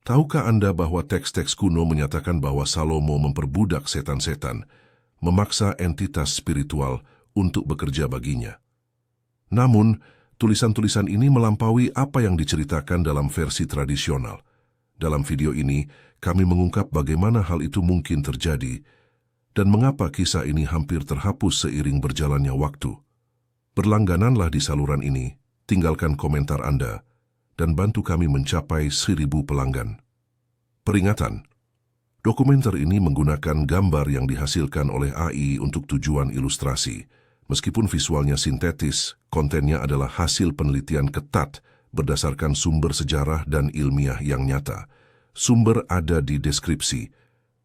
Tahukah Anda bahwa teks-teks kuno menyatakan bahwa Salomo memperbudak setan-setan, memaksa entitas spiritual untuk bekerja baginya? Namun, tulisan-tulisan ini melampaui apa yang diceritakan dalam versi tradisional. Dalam video ini, kami mengungkap bagaimana hal itu mungkin terjadi dan mengapa kisah ini hampir terhapus seiring berjalannya waktu. Berlanggananlah di saluran ini, tinggalkan komentar Anda, dan bantu kami mencapai 1.000 pelanggan. Peringatan, dokumenter ini menggunakan gambar yang dihasilkan oleh AI untuk tujuan ilustrasi. Meskipun visualnya sintetis, kontennya adalah hasil penelitian ketat berdasarkan sumber sejarah dan ilmiah yang nyata. Sumber ada di deskripsi.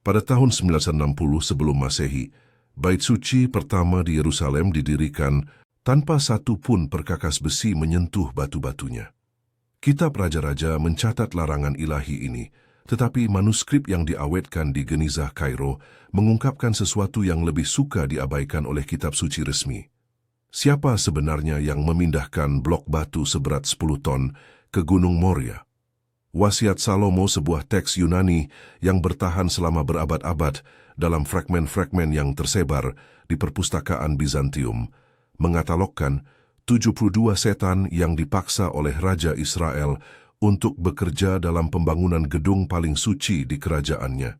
Pada tahun 960 sebelum Masehi, Bait Suci pertama di Yerusalem didirikan tanpa satu pun perkakas besi menyentuh batu-batunya. Kitab Raja-Raja mencatat larangan ilahi ini, tetapi manuskrip yang diawetkan di Genizah Kairo mengungkapkan sesuatu yang lebih suka diabaikan oleh kitab suci resmi. Siapa sebenarnya yang memindahkan blok batu seberat 10 ton ke Gunung Moria? Wasiat Salomo, sebuah teks Yunani yang bertahan selama berabad-abad dalam fragmen-fragmen yang tersebar di perpustakaan Bizantium, mengatalogkan 72 setan yang dipaksa oleh Raja Israel untuk bekerja dalam pembangunan gedung paling suci di kerajaannya.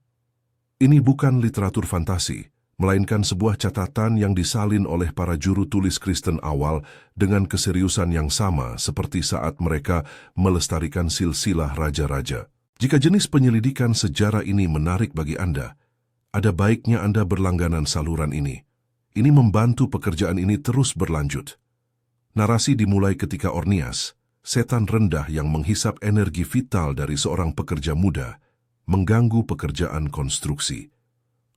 Ini bukan literatur fantasi, melainkan sebuah catatan yang disalin oleh para juru tulis Kristen awal dengan keseriusan yang sama seperti saat mereka melestarikan silsilah raja-raja. Jika jenis penyelidikan sejarah ini menarik bagi Anda, ada baiknya Anda berlangganan saluran ini. Ini membantu pekerjaan ini terus berlanjut. Narasi dimulai ketika Ornias, setan rendah yang menghisap energi vital dari seorang pekerja muda, mengganggu pekerjaan konstruksi.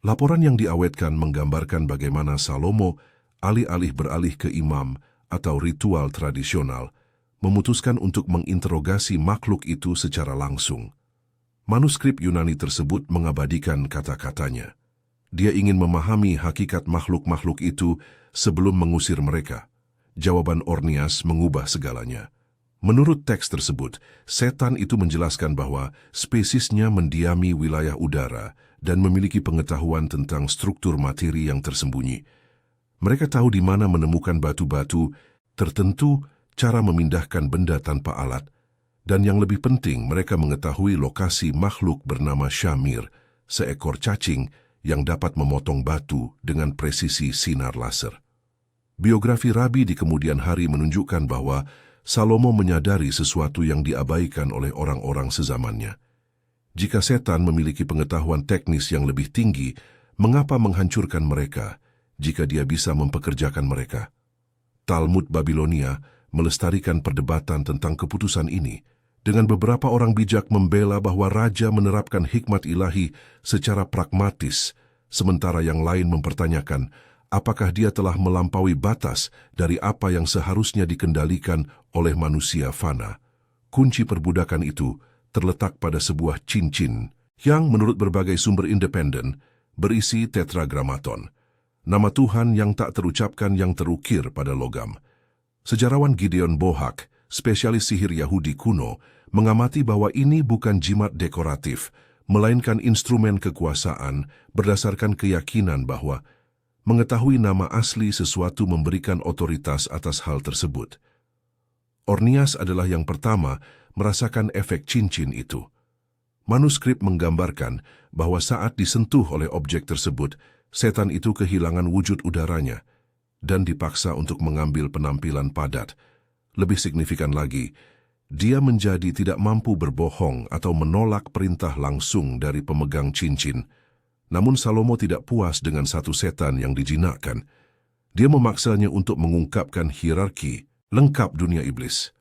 Laporan yang diawetkan menggambarkan bagaimana Salomo, alih-alih beralih ke imam atau ritual tradisional, memutuskan untuk menginterogasi makhluk itu secara langsung. Manuskrip Yunani tersebut mengabadikan kata-katanya. Dia ingin memahami hakikat makhluk-makhluk itu sebelum mengusir mereka. Jawaban Ornias mengubah segalanya. Menurut teks tersebut, setan itu menjelaskan bahwa spesiesnya mendiami wilayah udara dan memiliki pengetahuan tentang struktur materi yang tersembunyi. Mereka tahu di mana menemukan batu-batu tertentu, cara memindahkan benda tanpa alat, dan yang lebih penting, mereka mengetahui lokasi makhluk bernama Shamir, seekor cacing yang dapat memotong batu dengan presisi sinar laser. Biografi Rabi di kemudian hari menunjukkan bahwa Salomo menyadari sesuatu yang diabaikan oleh orang-orang sezamannya. Jika setan memiliki pengetahuan teknis yang lebih tinggi, mengapa menghancurkan mereka jika dia bisa mempekerjakan mereka? Talmud Babilonia melestarikan perdebatan tentang keputusan ini, dengan beberapa orang bijak membela bahwa raja menerapkan hikmat ilahi secara pragmatis, sementara yang lain mempertanyakan apakah dia telah melampaui batas dari apa yang seharusnya dikendalikan oleh manusia fana. Kunci perbudakan itu terletak pada sebuah cincin yang menurut berbagai sumber independen berisi tetragrammaton, nama Tuhan yang tak terucapkan yang terukir pada logam. Sejarawan Gideon Bohak, spesialis sihir Yahudi kuno, mengamati bahwa ini bukan jimat dekoratif, melainkan instrumen kekuasaan berdasarkan keyakinan bahwa mengetahui nama asli sesuatu memberikan otoritas atas hal tersebut. Ornias adalah yang pertama merasakan efek cincin itu. Manuskrip menggambarkan bahwa saat disentuh oleh objek tersebut, setan itu kehilangan wujud udaranya dan dipaksa untuk mengambil penampilan padat. Lebih signifikan lagi, dia menjadi tidak mampu berbohong atau menolak perintah langsung dari pemegang cincin. Namun Salomo tidak puas dengan satu setan yang dijinakkan. Dia memaksanya untuk mengungkapkan hierarki lengkap dunia iblis.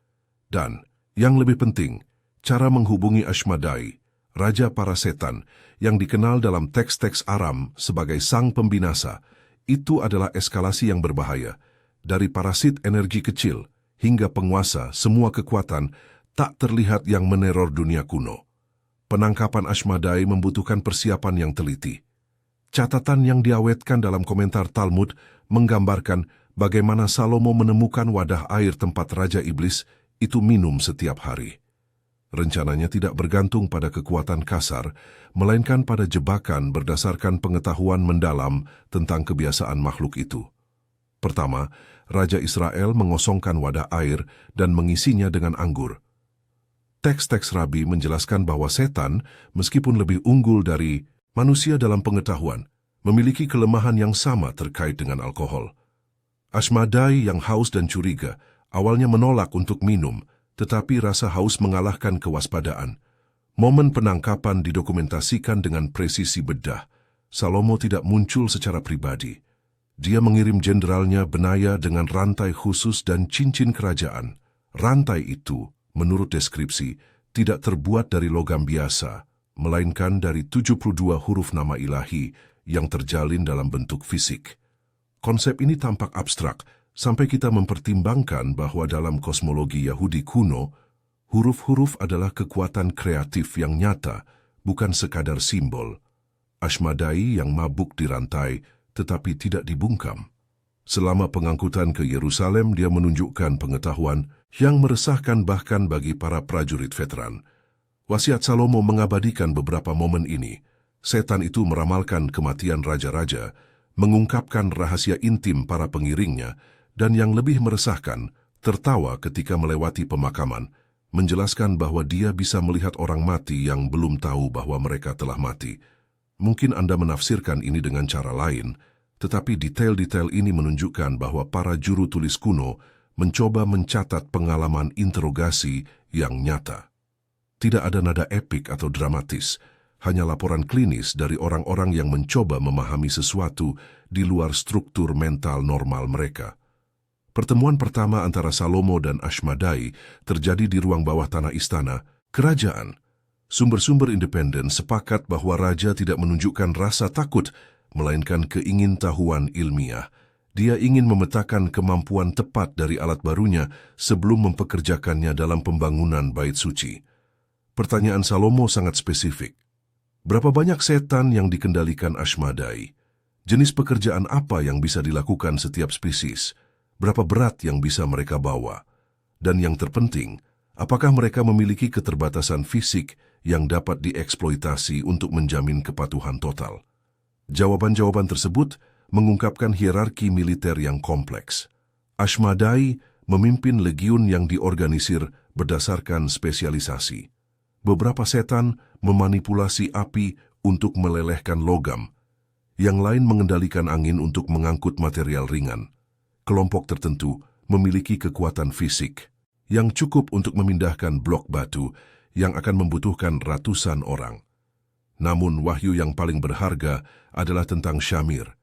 Dan, yang lebih penting, cara menghubungi Ashmadai, raja para setan, yang dikenal dalam teks-teks Aram sebagai sang pembinasa, itu adalah eskalasi yang berbahaya. Dari parasit energi kecil hingga penguasa semua kekuatan tak terlihat yang meneror dunia kuno. Penangkapan Ashmadai membutuhkan persiapan yang teliti. Catatan yang diawetkan dalam komentar Talmud menggambarkan bagaimana Salomo menemukan wadah air tempat Raja Iblis itu minum setiap hari. Rencananya tidak bergantung pada kekuatan kasar, melainkan pada jebakan berdasarkan pengetahuan mendalam tentang kebiasaan makhluk itu. Pertama, Raja Israel mengosongkan wadah air dan mengisinya dengan anggur. Teks-teks Rabi menjelaskan bahwa setan, meskipun lebih unggul dari manusia dalam pengetahuan, memiliki kelemahan yang sama terkait dengan alkohol. Ashmadai yang haus dan curiga awalnya menolak untuk minum, tetapi rasa haus mengalahkan kewaspadaan. Momen penangkapan didokumentasikan dengan presisi bedah. Salomo tidak muncul secara pribadi. Dia mengirim jenderalnya Benaya dengan rantai khusus dan cincin kerajaan. Rantai itu, menurut deskripsi, tidak terbuat dari logam biasa, melainkan dari 72 huruf nama ilahi yang terjalin dalam bentuk fisik. Konsep ini tampak abstrak, sampai kita mempertimbangkan bahwa dalam kosmologi Yahudi kuno, huruf-huruf adalah kekuatan kreatif yang nyata, bukan sekadar simbol. Ashmadai yang mabuk dirantai, tetapi tidak dibungkam. Selama pengangkutan ke Yerusalem, dia menunjukkan pengetahuan yang meresahkan bahkan bagi para prajurit veteran. Wasiat Salomo mengabadikan beberapa momen ini. Setan itu meramalkan kematian raja-raja, mengungkapkan rahasia intim para pengiringnya, dan yang lebih meresahkan, tertawa ketika melewati pemakaman, menjelaskan bahwa dia bisa melihat orang mati yang belum tahu bahwa mereka telah mati. Mungkin Anda menafsirkan ini dengan cara lain, tetapi detail-detail ini menunjukkan bahwa para juru tulis kuno mencoba mencatat pengalaman interogasi yang nyata. Tidak ada nada epik atau dramatis, hanya laporan klinis dari orang-orang yang mencoba memahami sesuatu di luar struktur mental normal mereka. Pertemuan pertama antara Salomo dan Ashmadai terjadi di ruang bawah tanah istana, kerajaan. Sumber-sumber independen sepakat bahwa raja tidak menunjukkan rasa takut, melainkan keingintahuan ilmiah. Dia ingin memetakan kemampuan tepat dari alat barunya sebelum mempekerjakannya dalam pembangunan bait suci. Pertanyaan Salomo sangat spesifik. Berapa banyak setan yang dikendalikan Ashmadai? Jenis pekerjaan apa yang bisa dilakukan setiap spesies? Berapa berat yang bisa mereka bawa? Dan yang terpenting, apakah mereka memiliki keterbatasan fisik yang dapat dieksploitasi untuk menjamin kepatuhan total? Jawaban-jawaban tersebut mengungkapkan hierarki militer yang kompleks. Ashmadai memimpin legiun yang diorganisir berdasarkan spesialisasi. Beberapa setan memanipulasi api untuk melelehkan logam. Yang lain mengendalikan angin untuk mengangkut material ringan. Kelompok tertentu memiliki kekuatan fisik yang cukup untuk memindahkan blok batu yang akan membutuhkan ratusan orang. Namun wahyu yang paling berharga adalah tentang Syamir.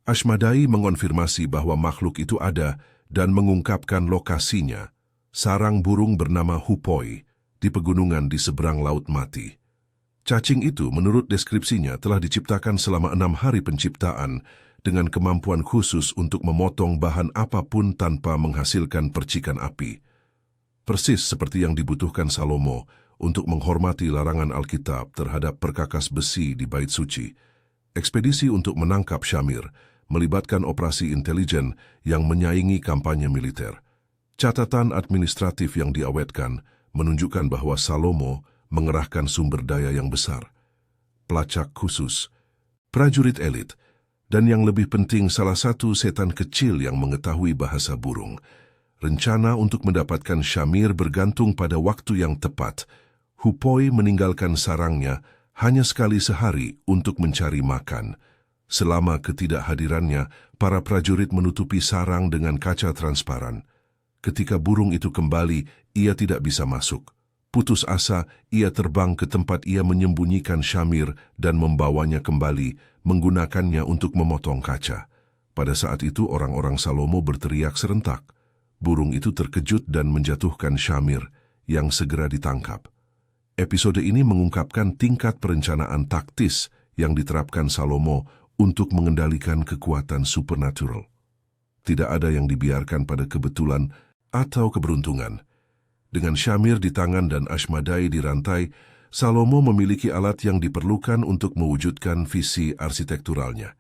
Ashmadai mengonfirmasi bahwa makhluk itu ada dan mengungkapkan lokasinya, sarang burung bernama Hupoi, di pegunungan di seberang Laut Mati. Cacing itu menurut deskripsinya telah diciptakan selama 6 hari penciptaan dengan kemampuan khusus untuk memotong bahan apapun tanpa menghasilkan percikan api. Persis seperti yang dibutuhkan Salomo untuk menghormati larangan Alkitab terhadap perkakas besi di bait suci. Ekspedisi untuk menangkap Syamir melibatkan operasi intelijen yang menyaingi kampanye militer. Catatan administratif yang diawetkan menunjukkan bahwa Salomo mengerahkan sumber daya yang besar. Pelacak khusus, prajurit elit, dan yang lebih penting salah satu setan kecil yang mengetahui bahasa burung. Rencana untuk mendapatkan Syamir bergantung pada waktu yang tepat. Hupoi meninggalkan sarangnya hanya sekali sehari untuk mencari makan. Selama ketidakhadirannya, para prajurit menutupi sarang dengan kaca transparan. Ketika burung itu kembali, ia tidak bisa masuk. Putus asa, ia terbang ke tempat ia menyembunyikan Syamir dan membawanya kembali, menggunakannya untuk memotong kaca. Pada saat itu orang-orang Salomo berteriak serentak. Burung itu terkejut dan menjatuhkan Syamir, yang segera ditangkap. Episode ini mengungkapkan tingkat perencanaan taktis yang diterapkan Salomo untuk mengendalikan kekuatan supernatural. Tidak ada yang dibiarkan pada kebetulan atau keberuntungan. Dengan Syamir di tangan dan Ashmadai dirantai, Salomo memiliki alat yang diperlukan untuk mewujudkan visi arsitekturalnya.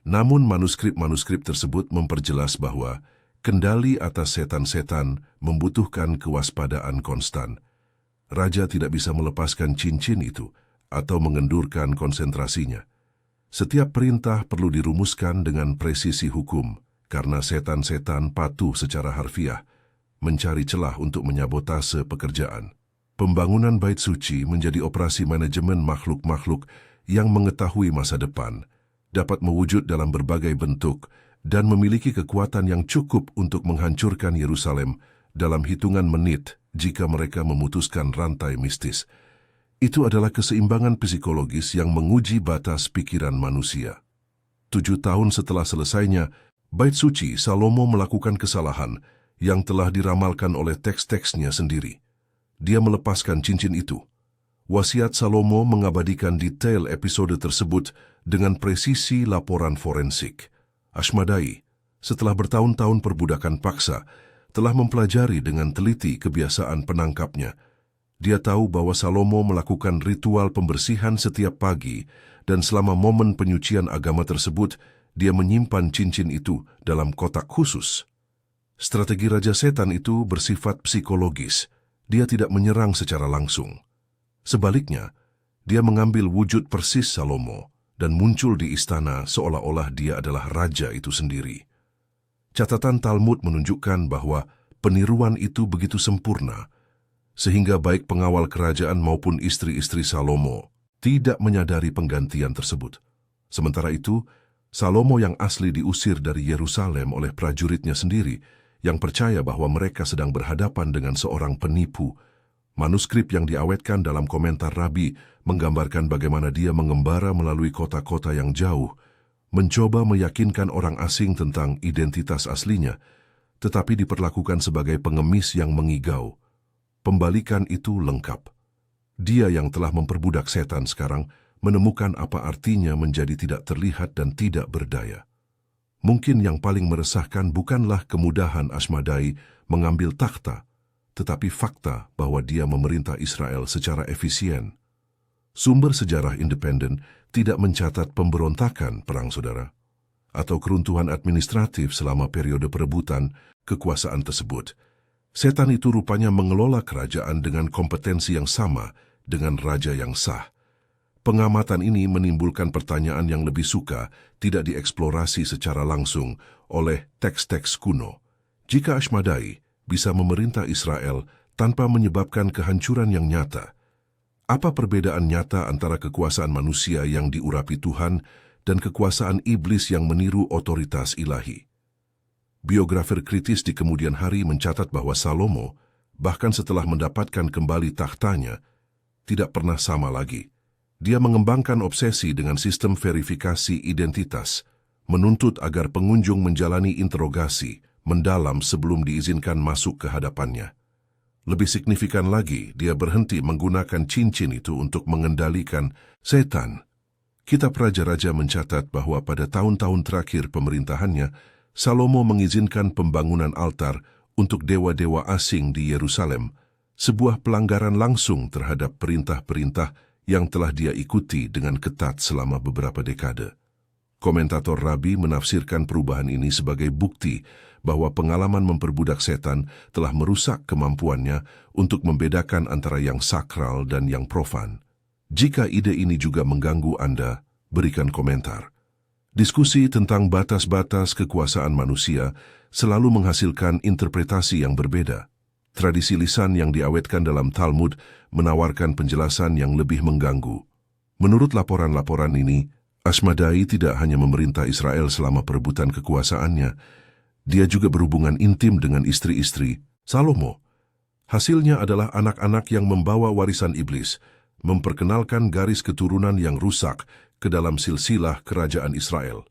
Namun manuskrip-manuskrip tersebut memperjelas bahwa kendali atas setan-setan membutuhkan kewaspadaan konstan. raja tidak bisa melepaskan cincin itu atau mengendurkan konsentrasinya. Setiap perintah perlu dirumuskan dengan presisi hukum, karena setan-setan patuh secara harfiah, mencari celah untuk menyabotase pekerjaan. Pembangunan bait suci menjadi operasi manajemen makhluk-makhluk yang mengetahui masa depan, dapat mewujud dalam berbagai bentuk, dan memiliki kekuatan yang cukup untuk menghancurkan Yerusalem dalam hitungan menit jika mereka memutuskan rantai mistis. Itu adalah keseimbangan psikologis yang menguji batas pikiran manusia. 7 tahun setelah selesainya, bait suci Salomo melakukan kesalahan yang telah diramalkan oleh teks-teksnya sendiri. Dia melepaskan cincin itu. Wasiat Salomo mengabadikan detail episode tersebut dengan presisi laporan forensik. Ashmadai, setelah bertahun-tahun perbudakan paksa, telah mempelajari dengan teliti kebiasaan penangkapnya. Dia tahu bahwa Salomo melakukan ritual pembersihan setiap pagi, dan selama momen penyucian agama tersebut, dia menyimpan cincin itu dalam kotak khusus. Strategi Raja Setan itu bersifat psikologis. Dia tidak menyerang secara langsung. Sebaliknya, dia mengambil wujud persis Salomo dan muncul di istana seolah-olah dia adalah raja itu sendiri. Catatan Talmud menunjukkan bahwa peniruan itu begitu sempurna, sehingga baik pengawal kerajaan maupun istri-istri Salomo tidak menyadari penggantian tersebut. Sementara itu, Salomo yang asli diusir dari Yerusalem oleh prajuritnya sendiri, yang percaya bahwa mereka sedang berhadapan dengan seorang penipu. Manuskrip yang diawetkan dalam komentar Rabi menggambarkan bagaimana dia mengembara melalui kota-kota yang jauh, mencoba meyakinkan orang asing tentang identitas aslinya, tetapi diperlakukan sebagai pengemis yang mengigau. Pembalikan itu lengkap. Dia yang telah memperbudak setan sekarang menemukan apa artinya menjadi tidak terlihat dan tidak berdaya. Mungkin yang paling meresahkan bukanlah kemudahan Ashmadai mengambil takhta, tetapi fakta bahwa dia memerintah Israel secara efisien. Sumber sejarah independen tidak mencatat pemberontakan perang saudara, atau keruntuhan administratif selama periode perebutan kekuasaan tersebut. Setan itu rupanya mengelola kerajaan dengan kompetensi yang sama dengan raja yang sah. Pengamatan ini menimbulkan pertanyaan yang lebih suka tidak dieksplorasi secara langsung oleh teks-teks kuno. Jika Ashmadai bisa memerintah Israel tanpa menyebabkan kehancuran yang nyata, apa perbedaan nyata antara kekuasaan manusia yang diurapi Tuhan dan kekuasaan iblis yang meniru otoritas ilahi? Biografer kritis di kemudian hari mencatat bahwa Salomo, bahkan setelah mendapatkan kembali tahtanya, tidak pernah sama lagi. Dia mengembangkan obsesi dengan sistem verifikasi identitas, menuntut agar pengunjung menjalani interogasi mendalam sebelum diizinkan masuk ke hadapannya. Lebih signifikan lagi, dia berhenti menggunakan cincin itu untuk mengendalikan setan. Kitab Raja-Raja mencatat bahwa pada tahun-tahun terakhir pemerintahannya, Salomo mengizinkan pembangunan altar untuk dewa-dewa asing di Yerusalem, sebuah pelanggaran langsung terhadap perintah-perintah yang telah dia ikuti dengan ketat selama beberapa dekade. Komentator Rabi menafsirkan perubahan ini sebagai bukti bahwa pengalaman memperbudak setan telah merusak kemampuannya untuk membedakan antara yang sakral dan yang profan. Jika ide ini juga mengganggu Anda, berikan komentar. Diskusi tentang batas-batas kekuasaan manusia selalu menghasilkan interpretasi yang berbeda. Tradisi lisan yang diawetkan dalam Talmud menawarkan penjelasan yang lebih mengganggu. Menurut laporan-laporan ini, Ashmadai tidak hanya memerintah Israel selama perebutan kekuasaannya, dia juga berhubungan intim dengan istri-istri Salomo. Hasilnya adalah anak-anak yang membawa warisan iblis, memperkenalkan garis keturunan yang rusak ke dalam silsilah kerajaan Israel.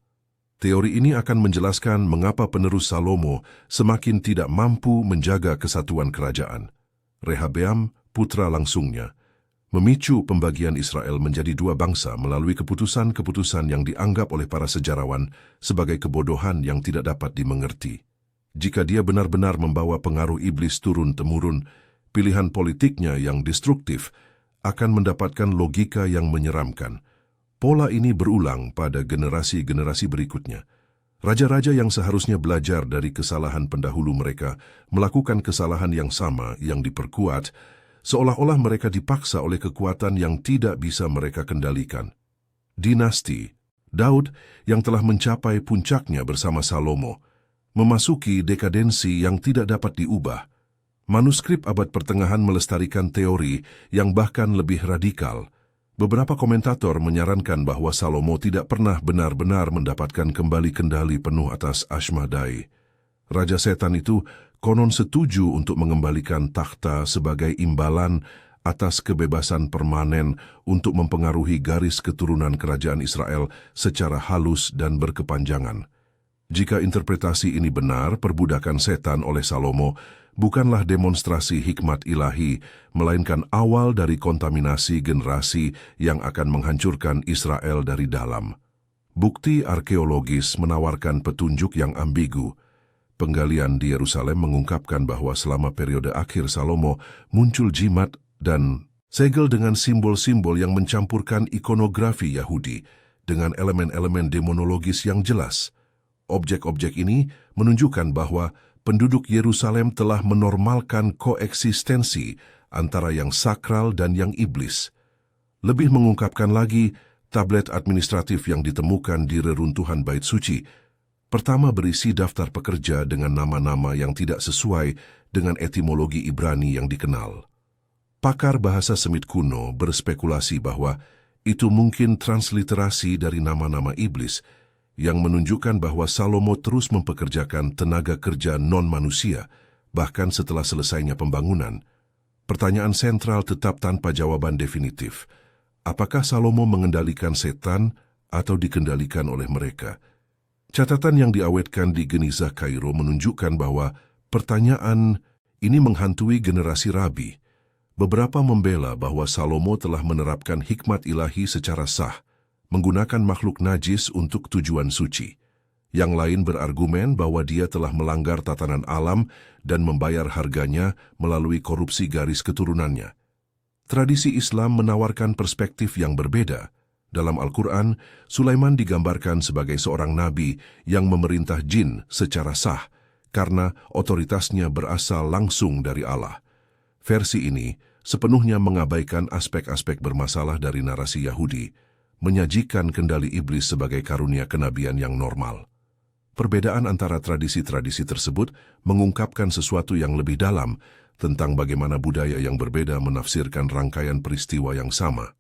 Teori ini akan menjelaskan mengapa penerus Salomo semakin tidak mampu menjaga kesatuan kerajaan. Rehabeam, putra langsungnya, memicu pembagian Israel menjadi dua bangsa melalui keputusan-keputusan yang dianggap oleh para sejarawan sebagai kebodohan yang tidak dapat dimengerti. Jika dia benar-benar membawa pengaruh iblis turun-temurun, pilihan politiknya yang destruktif akan mendapatkan logika yang menyeramkan. Pola ini berulang pada generasi-generasi berikutnya. Raja-raja yang seharusnya belajar dari kesalahan pendahulu mereka melakukan kesalahan yang sama yang diperkuat, seolah-olah mereka dipaksa oleh kekuatan yang tidak bisa mereka kendalikan. Dinasti Daud yang telah mencapai puncaknya bersama Salomo, memasuki dekadensi yang tidak dapat diubah. Manuskrip abad pertengahan melestarikan teori yang bahkan lebih radikal. Beberapa komentator menyarankan bahwa Salomo tidak pernah benar-benar mendapatkan kembali kendali penuh atas Ashmedai. Raja Setan itu konon setuju untuk mengembalikan takhta sebagai imbalan atas kebebasan permanen untuk mempengaruhi garis keturunan kerajaan Israel secara halus dan berkepanjangan. Jika interpretasi ini benar, perbudakan setan oleh Salomo bukanlah demonstrasi hikmat ilahi, melainkan awal dari kontaminasi generasi yang akan menghancurkan Israel dari dalam. Bukti arkeologis menawarkan petunjuk yang ambigu. Penggalian di Yerusalem mengungkapkan bahwa selama periode akhir Salomo muncul jimat dan segel dengan simbol-simbol yang mencampurkan ikonografi Yahudi dengan elemen-elemen demonologis yang jelas. Objek-objek ini menunjukkan bahwa penduduk Yerusalem telah menormalkan koeksistensi antara yang sakral dan yang iblis. Lebih mengungkapkan lagi, tablet administratif yang ditemukan di reruntuhan Bait Suci pertama berisi daftar pekerja dengan nama-nama yang tidak sesuai dengan etimologi Ibrani yang dikenal. Pakar bahasa Semit kuno berspekulasi bahwa itu mungkin transliterasi dari nama-nama iblis yang menunjukkan bahwa Salomo terus mempekerjakan tenaga kerja non-manusia bahkan setelah selesainya pembangunan. Pertanyaan sentral tetap tanpa jawaban definitif. Apakah Salomo mengendalikan setan atau dikendalikan oleh mereka? Catatan yang diawetkan di Geniza Kairo menunjukkan bahwa pertanyaan ini menghantui generasi rabi. Beberapa membela bahwa Salomo telah menerapkan hikmat ilahi secara sah, menggunakan makhluk najis untuk tujuan suci. Yang lain berargumen bahwa dia telah melanggar tatanan alam dan membayar harganya melalui korupsi garis keturunannya. Tradisi Islam menawarkan perspektif yang berbeda. Dalam Al-Quran, Sulaiman digambarkan sebagai seorang nabi yang memerintah jin secara sah karena otoritasnya berasal langsung dari Allah. Versi ini sepenuhnya mengabaikan aspek-aspek bermasalah dari narasi Yahudi, menyajikan kendali iblis sebagai karunia kenabian yang normal. Perbedaan antara tradisi-tradisi tersebut mengungkapkan sesuatu yang lebih dalam tentang bagaimana budaya yang berbeda menafsirkan rangkaian peristiwa yang sama.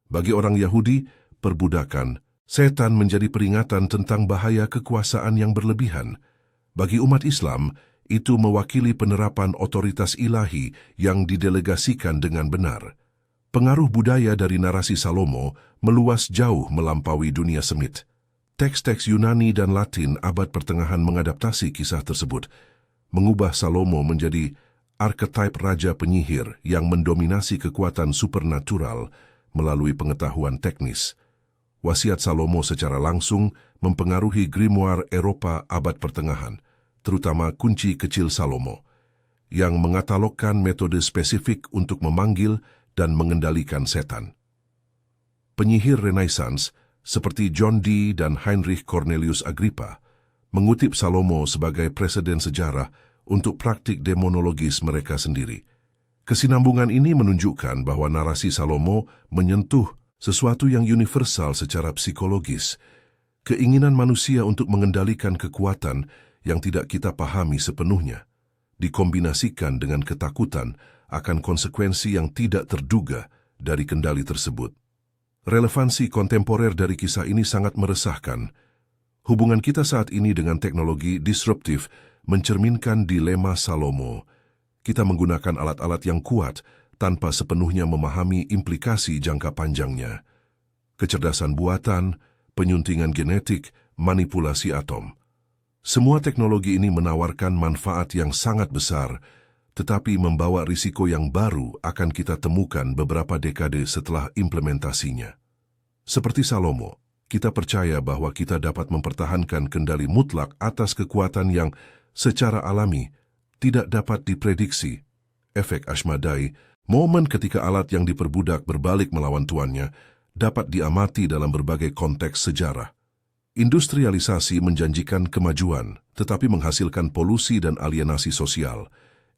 Bagi orang Yahudi, perbudakan setan menjadi peringatan tentang bahaya kekuasaan yang berlebihan. Bagi umat Islam, itu mewakili penerapan otoritas ilahi yang didelegasikan dengan benar. Pengaruh budaya dari narasi Salomo meluas jauh melampaui dunia Semit. Teks-teks Yunani dan Latin abad pertengahan mengadaptasi kisah tersebut, mengubah Salomo menjadi arketip raja penyihir yang mendominasi kekuatan supernatural melalui pengetahuan teknis. Wasiat Salomo secara langsung mempengaruhi grimoire Eropa abad pertengahan, terutama kunci kecil Salomo, yang mengatalogkan metode spesifik untuk memanggil dan mengendalikan setan. Penyihir Renaissance seperti John Dee dan Heinrich Cornelius Agrippa mengutip Salomo sebagai preseden sejarah untuk praktik demonologis mereka sendiri. Kesinambungan ini menunjukkan bahwa narasi Salomo menyentuh sesuatu yang universal secara psikologis, keinginan manusia untuk mengendalikan kekuatan yang tidak kita pahami sepenuhnya, dikombinasikan dengan ketakutan akan konsekuensi yang tidak terduga dari kendali tersebut. Relevansi kontemporer dari kisah ini sangat meresahkan. Hubungan kita saat ini dengan teknologi disruptif mencerminkan dilema Salomo. Kita menggunakan alat-alat yang kuat tanpa sepenuhnya memahami implikasi jangka panjangnya. Kecerdasan buatan, penyuntingan genetik, manipulasi atom. Semua teknologi ini menawarkan manfaat yang sangat besar, tetapi membawa risiko yang baru akan kita temukan beberapa dekade setelah implementasinya. Seperti Salomo, kita percaya bahwa kita dapat mempertahankan kendali mutlak atas kekuatan yang secara alami tidak dapat diprediksi. Efek Ashmedai, momen ketika alat yang diperbudak berbalik melawan tuannya, dapat diamati dalam berbagai konteks sejarah. Industrialisasi menjanjikan kemajuan, tetapi menghasilkan polusi dan alienasi sosial.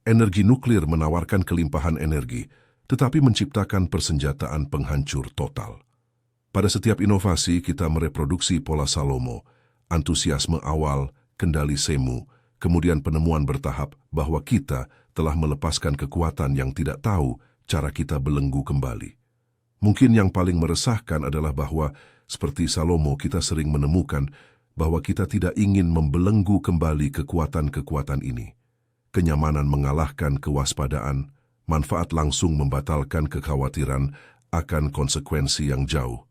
Energi nuklir menawarkan kelimpahan energi, tetapi menciptakan persenjataan penghancur total. Pada setiap inovasi kita mereproduksi pola Salomo, antusiasme awal, kendali semu, kemudian penemuan bertahap bahwa kita telah melepaskan kekuatan yang tidak tahu cara kita belenggu kembali. Mungkin yang paling meresahkan adalah bahwa, seperti Salomo, kita sering menemukan bahwa kita tidak ingin membelenggu kembali kekuatan-kekuatan ini. Kenyamanan mengalahkan kewaspadaan, manfaat langsung membatalkan kekhawatiran akan konsekuensi yang jauh.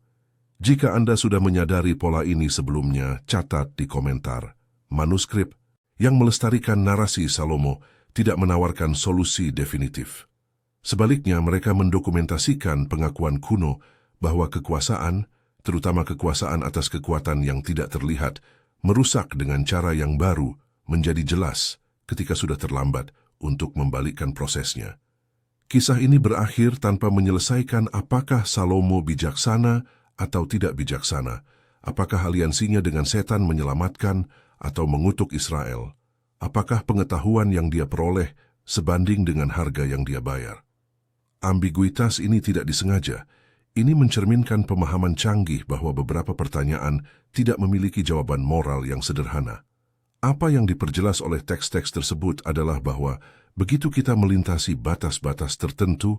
Jika Anda sudah menyadari pola ini sebelumnya, catat di komentar. Manuskrip yang melestarikan narasi Salomo tidak menawarkan solusi definitif. Sebaliknya, mereka mendokumentasikan pengakuan kuno bahwa kekuasaan, terutama kekuasaan atas kekuatan yang tidak terlihat, merusak dengan cara yang baru menjadi jelas ketika sudah terlambat untuk membalikkan prosesnya. Kisah ini berakhir tanpa menyelesaikan apakah Salomo bijaksana atau tidak bijaksana, apakah aliansinya dengan setan menyelamatkan atau mengutuk Israel, apakah pengetahuan yang dia peroleh sebanding dengan harga yang dia bayar. Ambiguitas ini tidak disengaja. Ini mencerminkan pemahaman canggih bahwa beberapa pertanyaan tidak memiliki jawaban moral yang sederhana. Apa yang diperjelas oleh teks-teks tersebut adalah bahwa begitu kita melintasi batas-batas tertentu,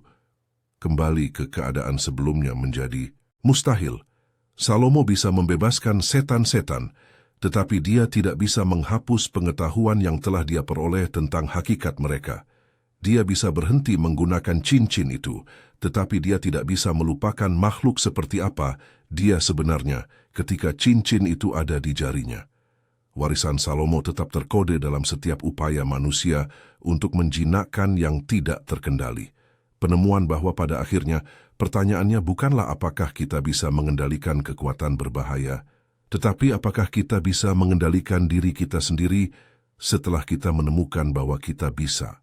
kembali ke keadaan sebelumnya menjadi mustahil. Salomo bisa membebaskan setan-setan, tetapi dia tidak bisa menghapus pengetahuan yang telah dia peroleh tentang hakikat mereka. Dia bisa berhenti menggunakan cincin itu, tetapi dia tidak bisa melupakan makhluk seperti apa dia sebenarnya ketika cincin itu ada di jarinya. Warisan Salomo tetap terkode dalam setiap upaya manusia untuk menjinakkan yang tidak terkendali. Penemuan bahwa pada akhirnya pertanyaannya bukanlah apakah kita bisa mengendalikan kekuatan berbahaya, tetapi apakah kita bisa mengendalikan diri kita sendiri setelah kita menemukan bahwa kita bisa.